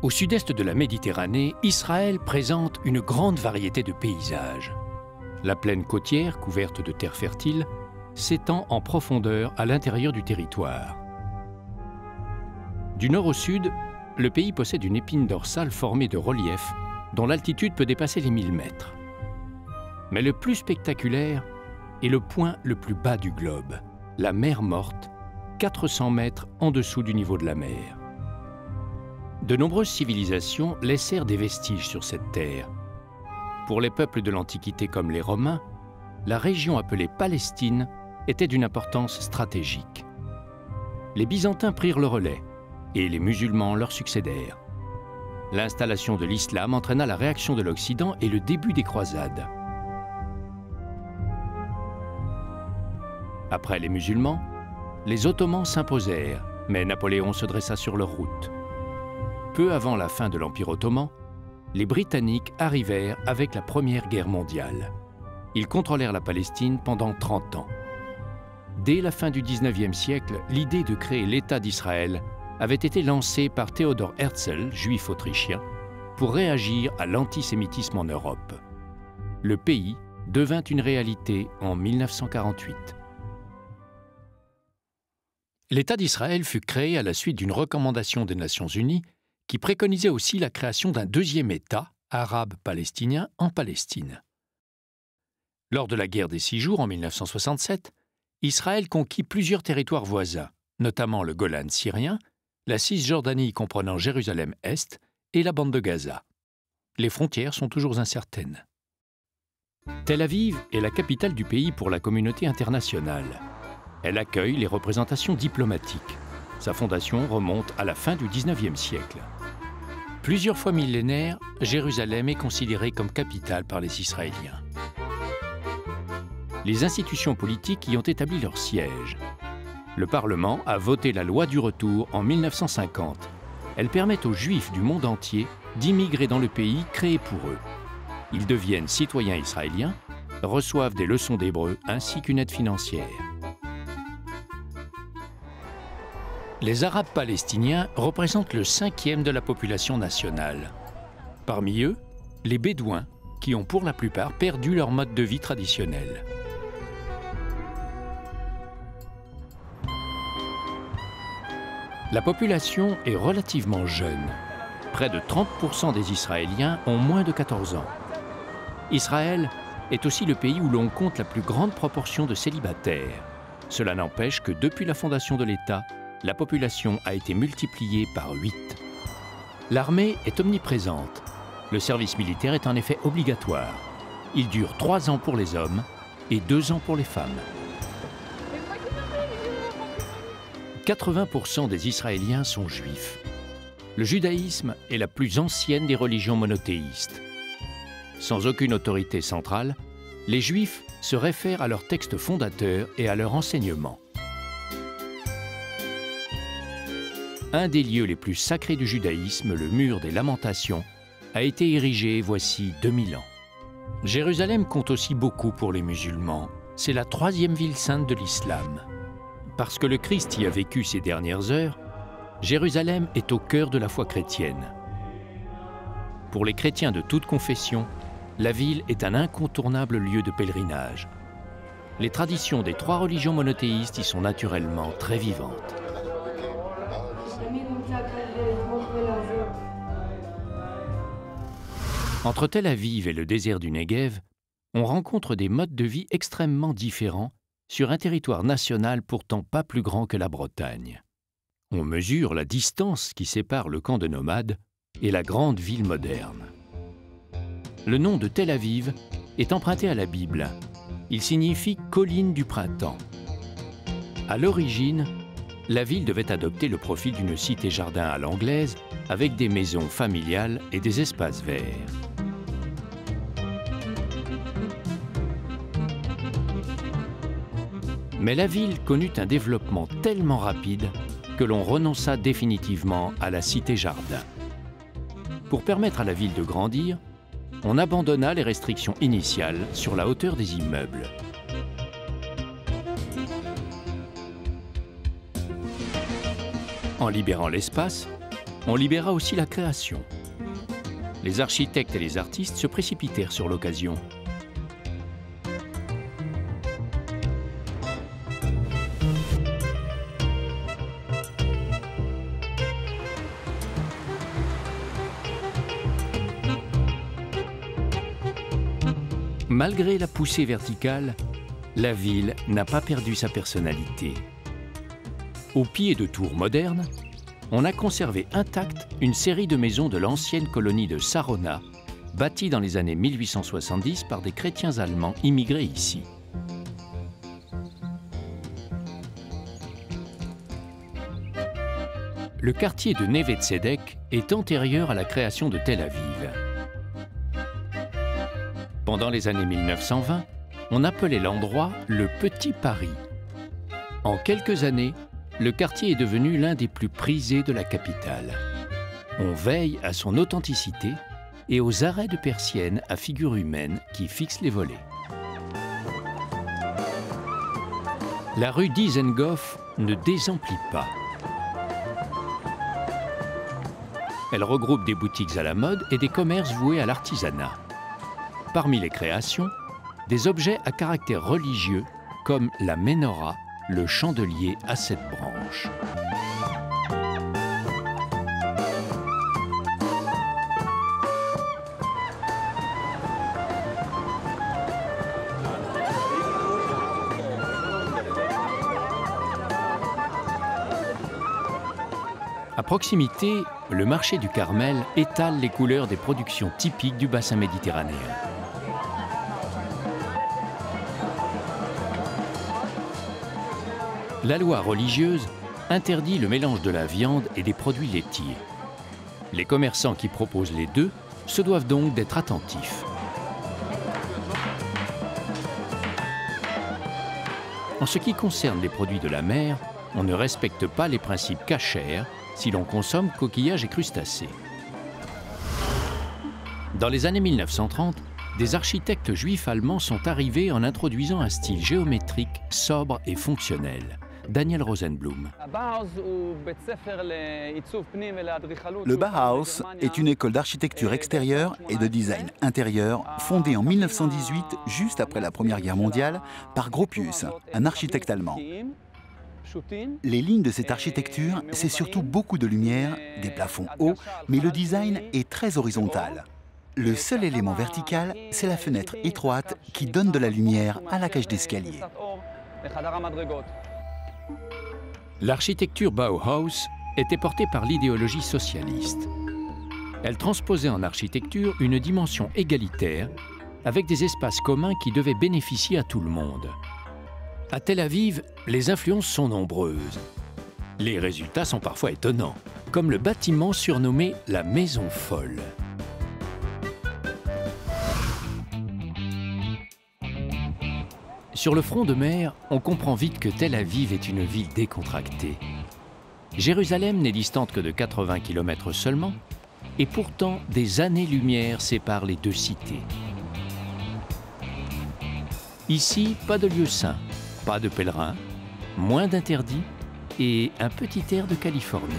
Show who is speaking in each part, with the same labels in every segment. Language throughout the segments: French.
Speaker 1: Au sud-est de la Méditerranée, Israël présente une grande variété de paysages. La plaine côtière, couverte de terres fertiles, s'étend en profondeur à l'intérieur du territoire. Du nord au sud, le pays possède une épine dorsale formée de reliefs dont l'altitude peut dépasser les 1000 mètres. Mais le plus spectaculaire est le point le plus bas du globe, la mer Morte, 400 mètres en dessous du niveau de la mer. De nombreuses civilisations laissèrent des vestiges sur cette terre. Pour les peuples de l'Antiquité comme les Romains, la région appelée Palestine était d'une importance stratégique. Les Byzantins prirent le relais et les musulmans leur succédèrent. L'installation de l'islam entraîna la réaction de l'Occident et le début des croisades. Après les musulmans, les Ottomans s'imposèrent, mais Napoléon se dressa sur leur route. Peu avant la fin de l'Empire ottoman, les Britanniques arrivèrent avec la Première Guerre mondiale. Ils contrôlèrent la Palestine pendant 30 ans. Dès la fin du XIXe siècle, l'idée de créer l'État d'Israël avait été lancée par Theodor Herzl, juif autrichien, pour réagir à l'antisémitisme en Europe. Le pays devint une réalité en 1948. L'État d'Israël fut créé à la suite d'une recommandation des Nations Unies qui préconisait aussi la création d'un deuxième État, arabe-palestinien, en Palestine. Lors de la guerre des 6 jours en 1967, Israël conquit plusieurs territoires voisins, notamment le Golan syrien, la Cisjordanie comprenant Jérusalem-Est et la bande de Gaza. Les frontières sont toujours incertaines. Tel Aviv est la capitale du pays pour la communauté internationale. Elle accueille les représentations diplomatiques. Sa fondation remonte à la fin du XIXe siècle. Plusieurs fois millénaire, Jérusalem est considérée comme capitale par les Israéliens. Les institutions politiques y ont établi leur siège. Le Parlement a voté la loi du retour en 1950. Elle permet aux Juifs du monde entier d'immigrer dans le pays créé pour eux. Ils deviennent citoyens israéliens, reçoivent des leçons d'hébreu ainsi qu'une aide financière. Les Arabes palestiniens représentent le 5e de la population nationale. Parmi eux, les Bédouins, qui ont pour la plupart perdu leur mode de vie traditionnel. La population est relativement jeune. Près de 30% des Israéliens ont moins de 14 ans. Israël est aussi le pays où l'on compte la plus grande proportion de célibataires. Cela n'empêche que depuis la fondation de l'État, la population a été multipliée par 8. L'armée est omniprésente. Le service militaire est en effet obligatoire. Il dure 3 ans pour les hommes et 2 ans pour les femmes. 80% des Israéliens sont juifs. Le judaïsme est la plus ancienne des religions monothéistes. Sans aucune autorité centrale, les juifs se réfèrent à leurs textes fondateurs et à leur enseignement. Un des lieux les plus sacrés du judaïsme, le mur des Lamentations, a été érigé voici 2000 ans. Jérusalem compte aussi beaucoup pour les musulmans. C'est la 3e ville sainte de l'islam. Parce que le Christ y a vécu ces dernières heures, Jérusalem est au cœur de la foi chrétienne. Pour les chrétiens de toute confession, la ville est un incontournable lieu de pèlerinage. Les traditions des 3 religions monothéistes y sont naturellement très vivantes. Entre Tel Aviv et le désert du Negev, on rencontre des modes de vie extrêmement différents sur un territoire national pourtant pas plus grand que la Bretagne. On mesure la distance qui sépare le camp de nomades et la grande ville moderne. Le nom de Tel Aviv est emprunté à la Bible. Il signifie « colline du printemps ». À l'origine, la ville devait adopter le profil d'une cité-jardin à l'anglaise avec des maisons familiales et des espaces verts. Mais la ville connut un développement tellement rapide que l'on renonça définitivement à la cité-jardin. Pour permettre à la ville de grandir, on abandonna les restrictions initiales sur la hauteur des immeubles. En libérant l'espace, on libéra aussi la création. Les architectes et les artistes se précipitèrent sur l'occasion. Malgré la poussée verticale, la ville n'a pas perdu sa personnalité. Au pied de tours modernes, on a conservé intacte une série de maisons de l'ancienne colonie de Sarona, bâties dans les années 1870 par des chrétiens allemands immigrés ici. Le quartier de Neve Tzedek est antérieur à la création de Tel Aviv. Pendant les années 1920, on appelait l'endroit le Petit Paris. En quelques années, le quartier est devenu l'un des plus prisés de la capitale. On veille à son authenticité et aux arrêts de persiennes à figure humaine qui fixent les volets. La rue Dizengoff ne désemplit pas. Elle regroupe des boutiques à la mode et des commerces voués à l'artisanat. Parmi les créations, des objets à caractère religieux comme la menorah, le chandelier à 7 branches. À proximité, le marché du Carmel étale les couleurs des productions typiques du bassin méditerranéen. La loi religieuse interdit le mélange de la viande et des produits laitiers. Les commerçants qui proposent les deux se doivent donc d'être attentifs. En ce qui concerne les produits de la mer, on ne respecte pas les principes kasher si l'on consomme coquillages et crustacés. Dans les années 1930, des architectes juifs allemands sont arrivés en introduisant un style géométrique sobre et fonctionnel. Daniel Rosenblum.
Speaker 2: Le Bauhaus est une école d'architecture extérieure et de design intérieur fondée en 1918, juste après la Première Guerre mondiale, par Gropius, un architecte allemand. Les lignes de cette architecture, c'est surtout beaucoup de lumière, des plafonds hauts, mais le design est très horizontal. Le seul élément vertical, c'est la fenêtre étroite qui donne de la lumière à la cage d'escalier.
Speaker 1: L'architecture Bauhaus était portée par l'idéologie socialiste. Elle transposait en architecture une dimension égalitaire, avec des espaces communs qui devaient bénéficier à tout le monde. À Tel Aviv, les influences sont nombreuses. Les résultats sont parfois étonnants, comme le bâtiment surnommé la Maison Folle. Sur le front de mer, on comprend vite que Tel Aviv est une ville décontractée. Jérusalem n'est distante que de 80 km seulement, et pourtant des années-lumière séparent les deux cités. Ici, pas de lieu saint, pas de pèlerins, moins d'interdits et un petit air de Californie.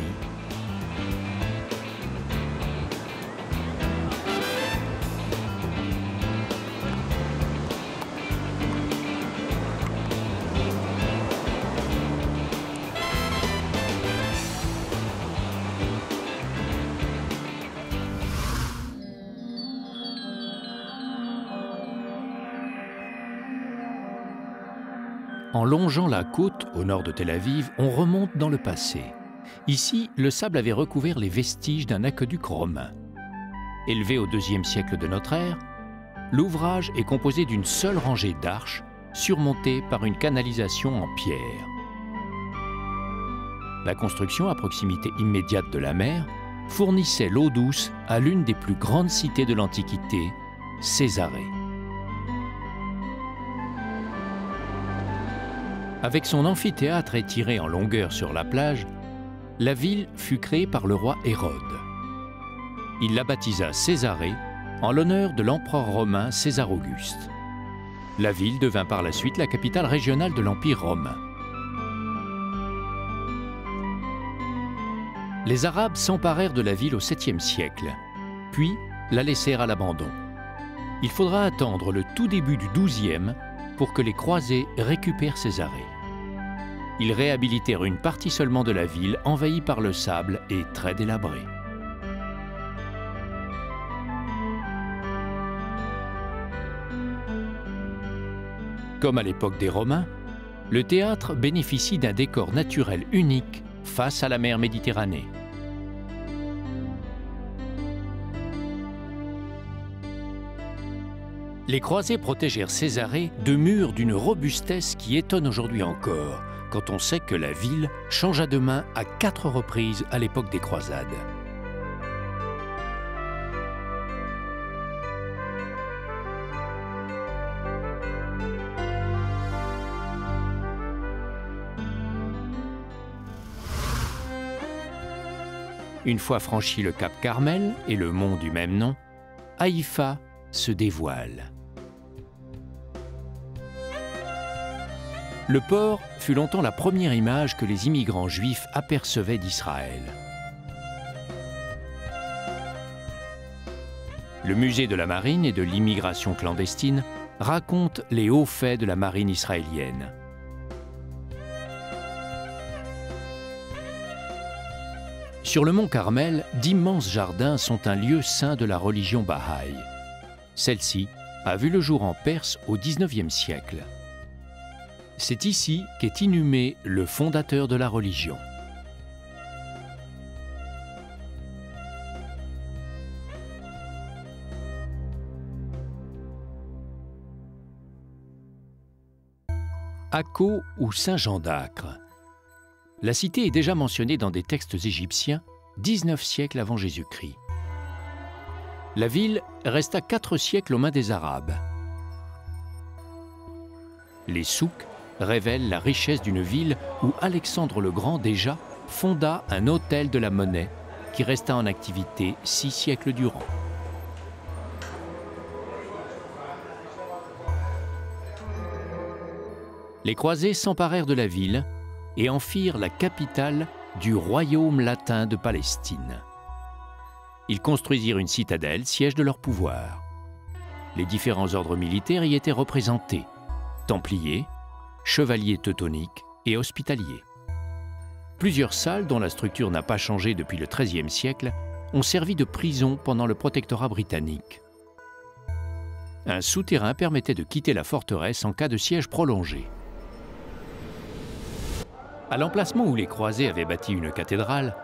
Speaker 1: En longeant la côte au nord de Tel Aviv, on remonte dans le passé. Ici, le sable avait recouvert les vestiges d'un aqueduc romain. Élevé au IIe siècle de notre ère, l'ouvrage est composé d'une seule rangée d'arches surmontées par une canalisation en pierre. La construction à proximité immédiate de la mer fournissait l'eau douce à l'une des plus grandes cités de l'Antiquité, Césarée. Avec son amphithéâtre étiré en longueur sur la plage, la ville fut créée par le roi Hérode. Il la baptisa Césarée en l'honneur de l'empereur romain César Auguste. La ville devint par la suite la capitale régionale de l'Empire romain. Les Arabes s'emparèrent de la ville au 7e siècle, puis la laissèrent à l'abandon. Il faudra attendre le tout début du XIIe pour que les croisés récupèrent Césarée. Ils réhabilitèrent une partie seulement de la ville envahie par le sable et très délabrée. Comme à l'époque des Romains, le théâtre bénéficie d'un décor naturel unique face à la mer Méditerranée. Les croisés protégèrent Césarée de murs d'une robustesse qui étonne aujourd'hui encore, quand on sait que la ville changea de main à 4 reprises à l'époque des croisades. Une fois franchi le cap Carmel et le mont du même nom, Haïfa se dévoile. Le port fut longtemps la première image que les immigrants juifs apercevaient d'Israël. Le musée de la marine et de l'immigration clandestine raconte les hauts faits de la marine israélienne. Sur le mont Carmel, d'immenses jardins sont un lieu saint de la religion Bahaï. Celle-ci a vu le jour en Perse au XIXe siècle. C'est ici qu'est inhumé le fondateur de la religion. Akko ou Saint-Jean d'Acre. La cité est déjà mentionnée dans des textes égyptiens 19 siècles avant Jésus-Christ. La ville resta 4 siècles aux mains des Arabes. Les souks révèlent la richesse d'une ville où Alexandre le Grand déjà fonda un hôtel de la monnaie qui resta en activité 6 siècles durant. Les croisés s'emparèrent de la ville et en firent la capitale du royaume latin de Palestine. Ils construisirent une citadelle, siège de leur pouvoir. Les différents ordres militaires y étaient représentés, templiers, chevaliers teutoniques et hospitaliers. Plusieurs salles, dont la structure n'a pas changé depuis le XIIIe siècle, ont servi de prison pendant le protectorat britannique. Un souterrain permettait de quitter la forteresse en cas de siège prolongé. À l'emplacement où les croisés avaient bâti une cathédrale,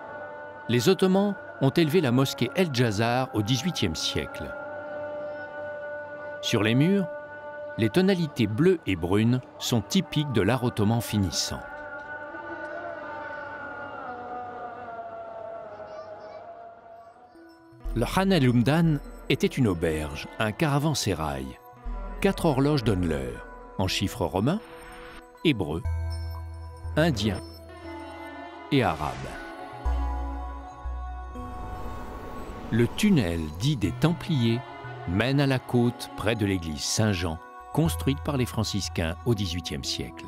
Speaker 1: les Ottomans ont élevé la mosquée El Jazar au XVIIIe siècle. Sur les murs, les tonalités bleues et brunes sont typiques de l'art ottoman finissant. Le Khan el-Umdan était une auberge, un caravansérail. 4 horloges donnent l'heure, en chiffres romains, hébreux, indiens et arabes. Le tunnel dit des Templiers mène à la côte près de l'église Saint-Jean, construite par les franciscains au XVIIIe siècle.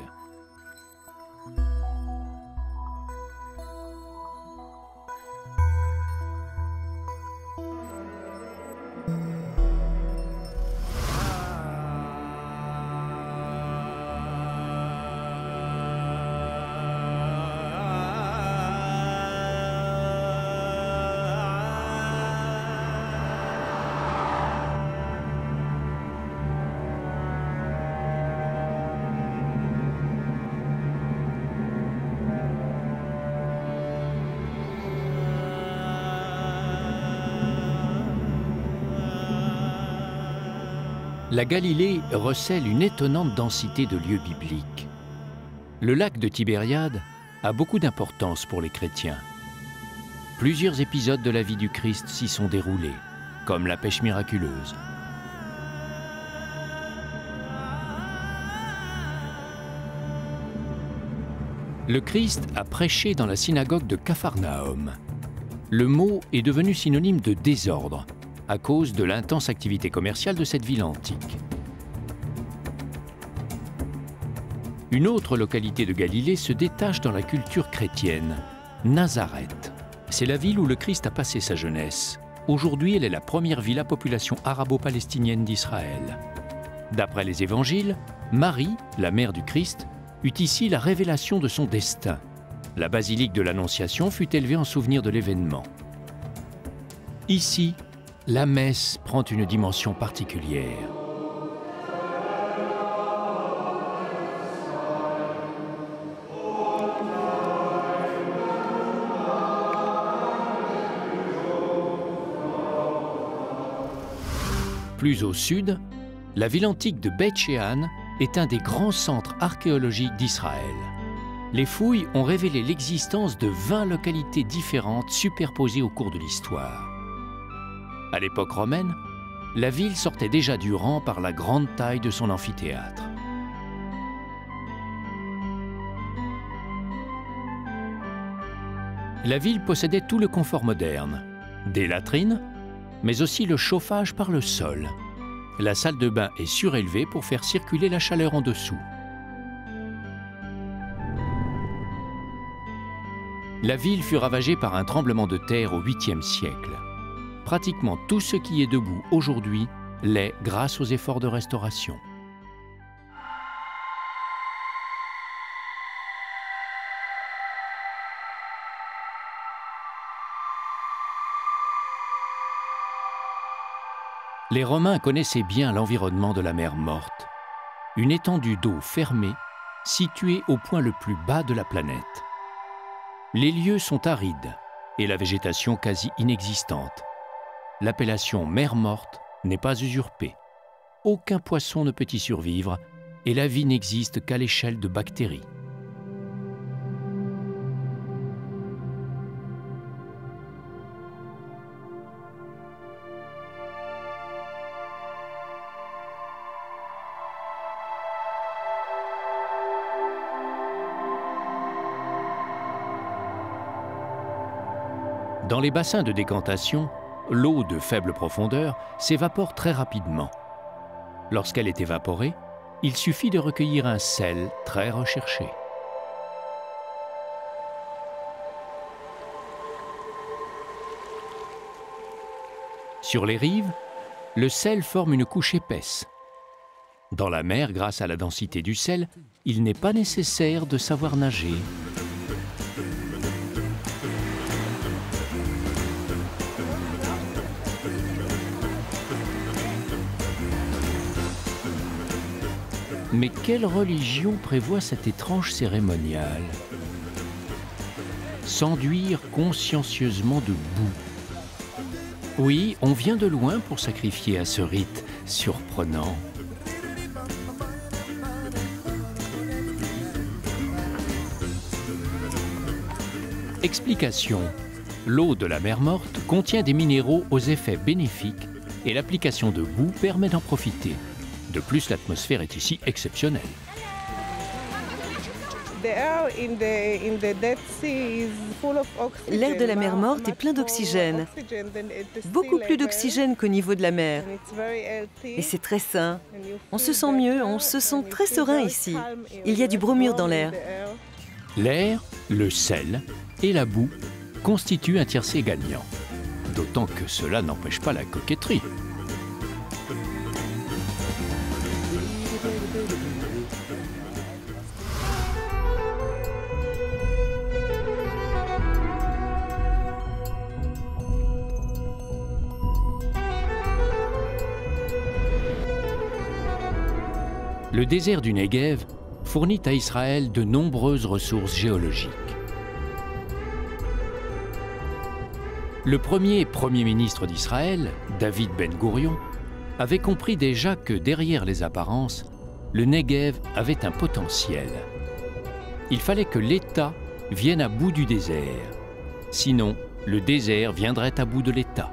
Speaker 1: La Galilée recèle une étonnante densité de lieux bibliques. Le lac de Tibériade a beaucoup d'importance pour les chrétiens. Plusieurs épisodes de la vie du Christ s'y sont déroulés, comme la pêche miraculeuse. Le Christ a prêché dans la synagogue de Capharnaüm. Le mot est devenu synonyme de désordre à cause de l'intense activité commerciale de cette ville antique. Une autre localité de Galilée se détache dans la culture chrétienne, Nazareth. C'est la ville où le Christ a passé sa jeunesse. Aujourd'hui, elle est la première ville à population arabo-palestinienne d'Israël. D'après les évangiles, Marie, la mère du Christ, eut ici la révélation de son destin. La basilique de l'Annonciation fut élevée en souvenir de l'événement. Ici, la messe prend une dimension particulière. Plus au sud, la ville antique de Beth Shean est un des grands centres archéologiques d'Israël. Les fouilles ont révélé l'existence de 20 localités différentes superposées au cours de l'histoire. À l'époque romaine, la ville sortait déjà du rang par la grande taille de son amphithéâtre. La ville possédait tout le confort moderne, des latrines, mais aussi le chauffage par le sol. La salle de bain est surélevée pour faire circuler la chaleur en dessous. La ville fut ravagée par un tremblement de terre au 8e siècle. Pratiquement tout ce qui est debout aujourd'hui l'est grâce aux efforts de restauration. Les Romains connaissaient bien l'environnement de la mer Morte, une étendue d'eau fermée située au point le plus bas de la planète. Les lieux sont arides et la végétation quasi inexistante. L'appellation mer Morte n'est pas usurpée. Aucun poisson ne peut y survivre et la vie n'existe qu'à l'échelle de bactéries. Dans les bassins de décantation, l'eau de faible profondeur s'évapore très rapidement. Lorsqu'elle est évaporée, il suffit de recueillir un sel très recherché. Sur les rives, le sel forme une couche épaisse. Dans la mer, grâce à la densité du sel, il n'est pas nécessaire de savoir nager. Mais quelle religion prévoit cet étrange cérémonial? S'enduire consciencieusement de boue. Oui, on vient de loin pour sacrifier à ce rite surprenant. Explication. L'eau de la mer Morte contient des minéraux aux effets bénéfiques et l'application de boue permet d'en profiter. De plus, l'atmosphère est ici exceptionnelle.
Speaker 3: L'air de la mer Morte est plein d'oxygène, beaucoup plus d'oxygène qu'au niveau de la mer. Et c'est très sain. On se sent mieux, on se sent très serein ici. Il y a du bromure dans l'air.
Speaker 1: L'air, le sel et la boue constituent un tiercé gagnant. D'autant que cela n'empêche pas la coquetterie. Le désert du Negev fournit à Israël de nombreuses ressources géologiques. Le premier ministre d'Israël, David Ben Gourion, avait compris déjà que derrière les apparences, le Negev avait un potentiel. Il fallait que l'État vienne à bout du désert. Sinon, le désert viendrait à bout de l'État.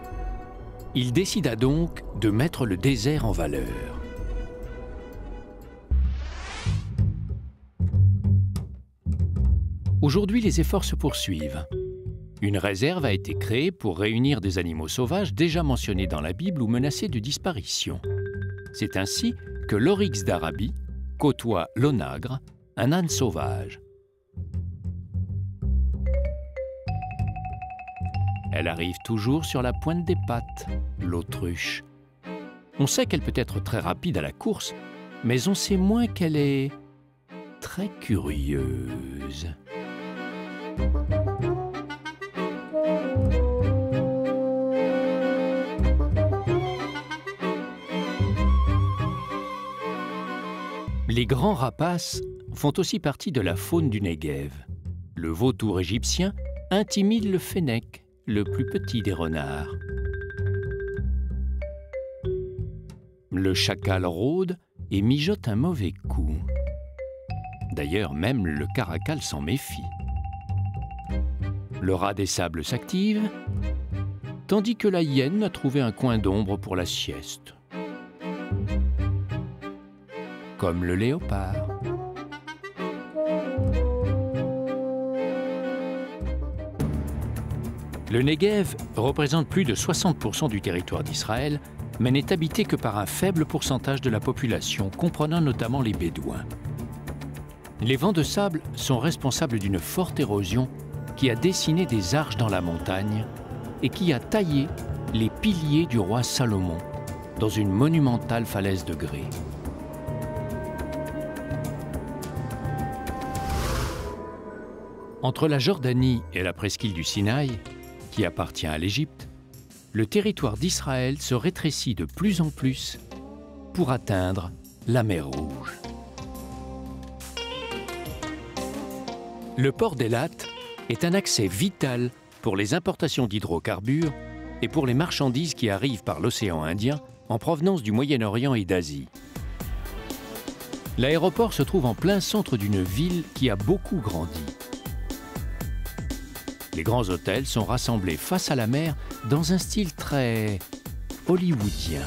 Speaker 1: Il décida donc de mettre le désert en valeur. Aujourd'hui, les efforts se poursuivent. Une réserve a été créée pour réunir des animaux sauvages déjà mentionnés dans la Bible ou menacés de disparition. C'est ainsi que l'oryx d'Arabie côtoie l'onagre, un âne sauvage. Elle arrive toujours sur la pointe des pattes, l'autruche. On sait qu'elle peut être très rapide à la course, mais on sait moins qu'elle est très curieuse. Les grands rapaces font aussi partie de la faune du Negev. Le vautour égyptien intimide le fennec, le plus petit des renards. Le chacal rôde et mijote un mauvais coup. D'ailleurs, même le caracal s'en méfie. Le rat des sables s'active, tandis que la hyène a trouvé un coin d'ombre pour la sieste. Comme le léopard. Le Negev représente plus de 60% du territoire d'Israël, mais n'est habité que par un faible pourcentage de la population, comprenant notamment les Bédouins. Les vents de sable sont responsables d'une forte érosion qui a dessiné des arches dans la montagne et qui a taillé les piliers du roi Salomon dans une monumentale falaise de grès. Entre la Jordanie et la presqu'île du Sinaï, qui appartient à l'Égypte, le territoire d'Israël se rétrécit de plus en plus pour atteindre la mer Rouge. Le port d'Eilat est un accès vital pour les importations d'hydrocarbures et pour les marchandises qui arrivent par l'océan Indien en provenance du Moyen-Orient et d'Asie. L'aéroport se trouve en plein centre d'une ville qui a beaucoup grandi. Les grands hôtels sont rassemblés face à la mer dans un style très hollywoodien.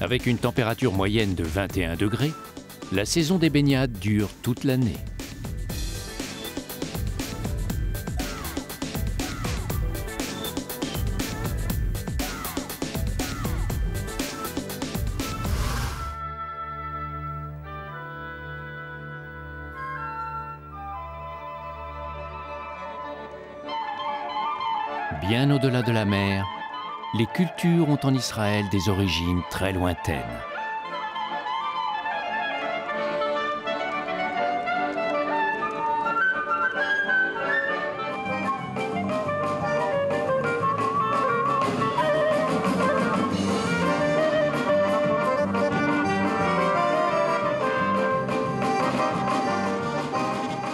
Speaker 1: Avec une température moyenne de 21 degrés, la saison des baignades dure toute l'année. Bien au-delà de la mer, les cultures ont en Israël des origines très lointaines.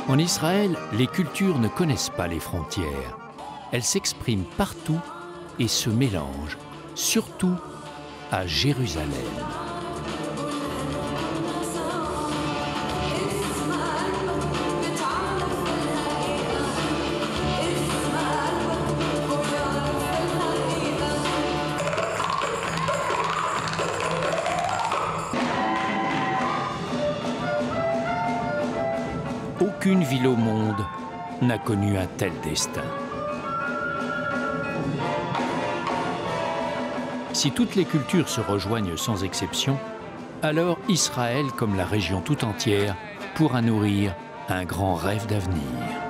Speaker 1: En Israël, les cultures ne connaissent pas les frontières. Elles s'expriment partout et se mélangent, surtout à Jérusalem. Aucune ville au monde n'a connu un tel destin. Si toutes les cultures se rejoignent sans exception, alors Israël, comme la région tout entière, pourra nourrir un grand rêve d'avenir.